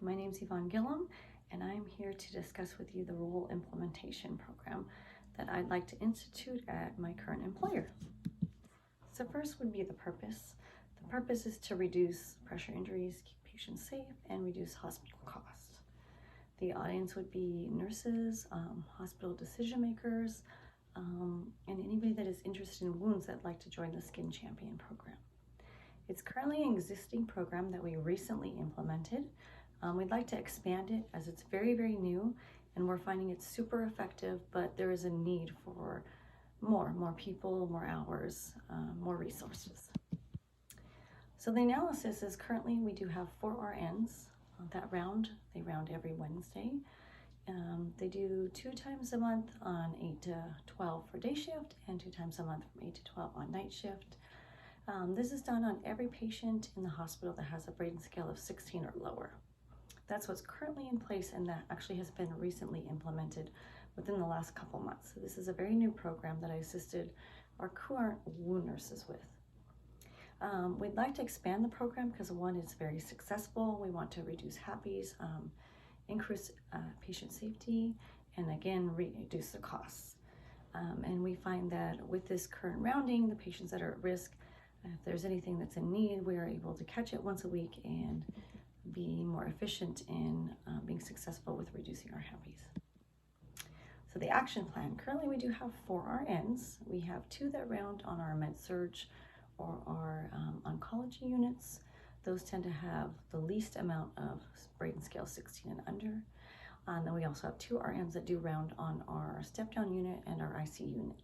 my name is Gillum, and I'm here to discuss with you the role implementation program that I'd like to institute at my current employer. So first would be the purpose. The purpose is to reduce pressure injuries, keep patients safe, and reduce hospital costs. The audience would be nurses, hospital decision makers, and anybody that is interested in wounds that'd like to join the Skin Champion program. It's currently an existing program that we recently implemented. We'd like to expand it as it's very, very new, and we're finding it super effective, but there is a need for more people, more hours, more resources. So the analysis is currently we do have 4 RNs that round. They round every Wednesday. They do 2 times a month on 8 to 12 for day shift and 2 times a month from 8 to 12 on night shift. This is done on every patient in the hospital that has a Braden scale of 16 or lower. That's what's currently in place, and that actually has been recently implemented within the last couple months. So this is a very new program that I assisted our current wound nurses with. We'd like to expand the program because one, it's very successful. We want to reduce HAPIs, increase patient safety, and again, reduce the costs. And we find that with this current rounding, the patients that are at risk, if there's anything that's in need, we are able to catch it once a week and be more efficient in being successful with reducing our HAPIs. So the action plan, currently we do have 4 RNs. We have 2 that round on our med-surg or our oncology units. Those tend to have the least amount of Braden scale 16 and under. And then we also have 2 RNs that do round on our step-down unit and our IC unit.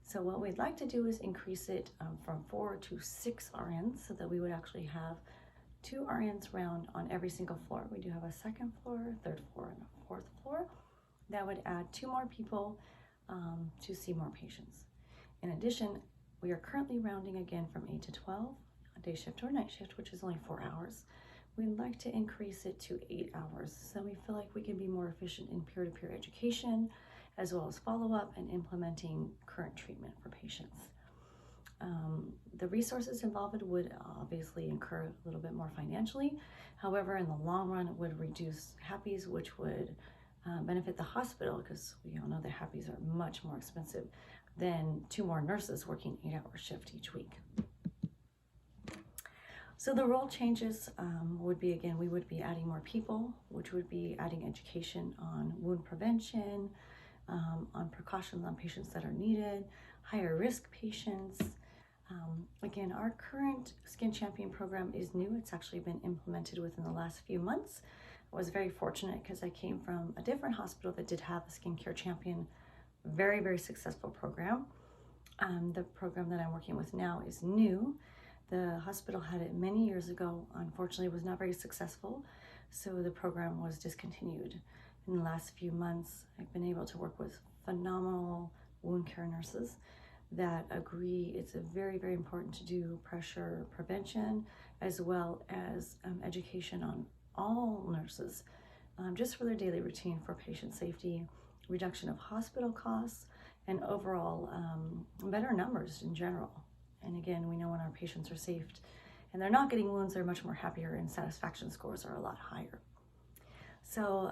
So what we'd like to do is increase it from 4 to 6 RNs so that we would actually have 2 RNs round on every single floor. We do have a 2nd floor, 3rd floor, and a 4th floor. That would add 2 more people to see more patients. In addition, we are currently rounding again from 8 to 12, a day shift or night shift, which is only 4 hours. We'd like to increase it to 8 hours. So we feel like we can be more efficient in peer-to-peer education, as well as follow-up and implementing current treatment for patients. The resources involved would obviously incur a little bit more financially. However, in the long run, it would reduce HAPIs, which would benefit the hospital, because we all know that HAPIs are much more expensive than 2 more nurses working 8-hour shift each week. So the role changes would be, again, we would be adding more people, which would be adding education on wound prevention, on precautions on patients that are needed, higher risk patients. Again, our current Skin Champion program is new. It's actually been implemented within the last few months. I was very fortunate because I came from a different hospital that did have a Skincare Champion, very, very successful program. The program that I'm working with now is new. The hospital had it many years ago. Unfortunately, it was not very successful, so the program was discontinued. In the last few months, I've been able to work with phenomenal wound care nurses that agree it's very, very important to do pressure prevention, as well as education on all nurses, just for their daily routine for patient safety, reduction of hospital costs, and overall better numbers in general. And again, we know when our patients are safe and they're not getting wounds, they're much more happier and satisfaction scores are a lot higher. So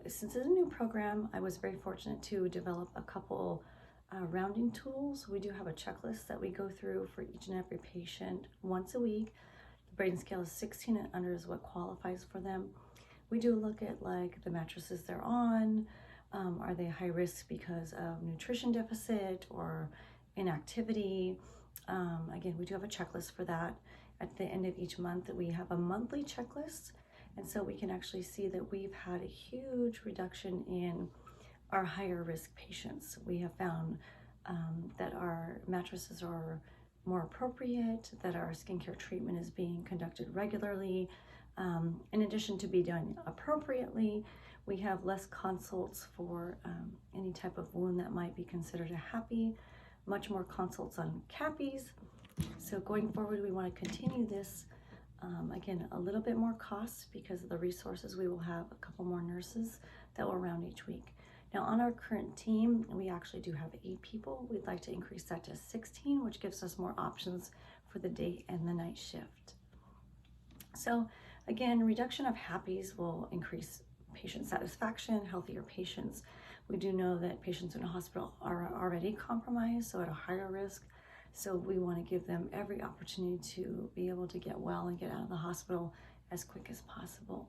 since it's a new program, I was very fortunate to develop a couple rounding tools. We do have a checklist that we go through for each and every patient once a week. The Braden scale is 16 and under is what qualifies for them. We do look at like the mattresses they're on. Are they high risk because of nutrition deficit or inactivity? Again, we do have a checklist for that. At the end of each month, we have a monthly checklist. And so we can actually see that we've had a huge reduction in our higher risk patients. We have found that our mattresses are more appropriate, that our skincare treatment is being conducted regularly. In addition to be done appropriately, we have less consults for any type of wound that might be considered a HAPI, much more consults on CAPIs. So going forward, we want to continue this. Again, a little bit more costs because of the resources. We will have a couple more nurses that will round each week. Now on our current team, we actually do have 8 people. We'd like to increase that to 16, which gives us more options for the day and the night shift. So Again, reduction of happies will increase patient satisfaction, healthier patients. We do know that patients in a hospital are already compromised, so at a higher risk. So we want to give them every opportunity to be able to get well and get out of the hospital as quick as possible.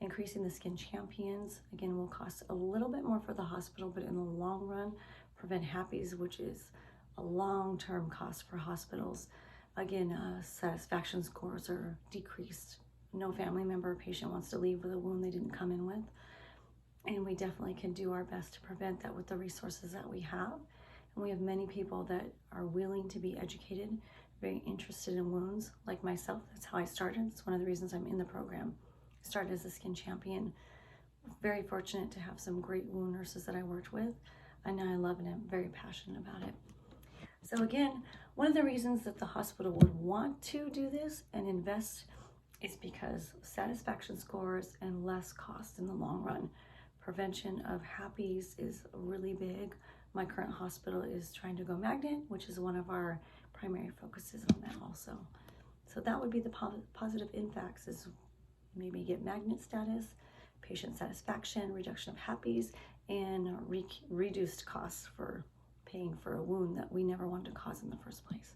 Increasing the skin champions, again, will cost a little bit more for the hospital, but in the long run, prevent happies, which is a long-term cost for hospitals. Again, satisfaction scores are decreased. No family member or patient wants to leave with a wound they didn't come in with. And we definitely can do our best to prevent that with the resources that we have. And we have many people that are willing to be educated, very interested in wounds, like myself. That's how I started. It's one of the reasons I'm in the program. I started as a skin champion. Very fortunate to have some great wound nurses that I worked with. And I love it and I'm very passionate about it. So again, one of the reasons that the hospital would want to do this and invest is because satisfaction scores and less cost in the long run. Prevention of happies is really big. My current hospital is trying to go magnet, which is one of our primary focuses on that also. So that would be the positive impacts, is maybe get magnet status, patient satisfaction, reduction of happies, and reduced costs for paying for a wound that we never wanted to cause in the first place.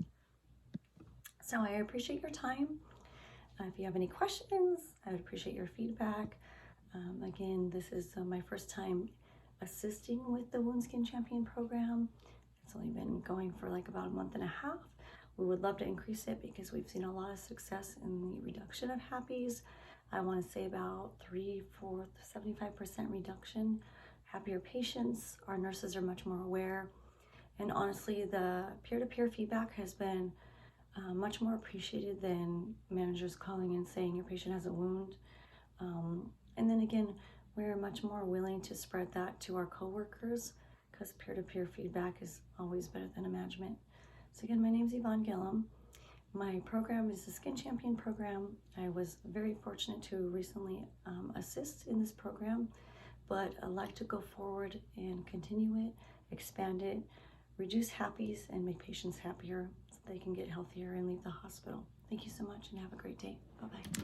So I appreciate your time. If you have any questions, I would appreciate your feedback. Again, this is my first time assisting with the Wound Skin Champion program. It's only been going for like about a month and a half. We would love to increase it because we've seen a lot of success in the reduction of happies. I want to say about 3/4, 75% reduction. Happier patients, our nurses are much more aware. And honestly, the peer-to-peer feedback has been much more appreciated than managers calling and saying your patient has a wound. And then again, we're much more willing to spread that to our coworkers because peer-to-peer feedback is always better than a management. So again, my name's Gillum. My program is the Skin Champion program. I was very fortunate to recently assist in this program, but I'd like to go forward and continue it, expand it, reduce happies, and make patients happier so they can get healthier and leave the hospital. Thank you so much and have a great day. Bye-bye.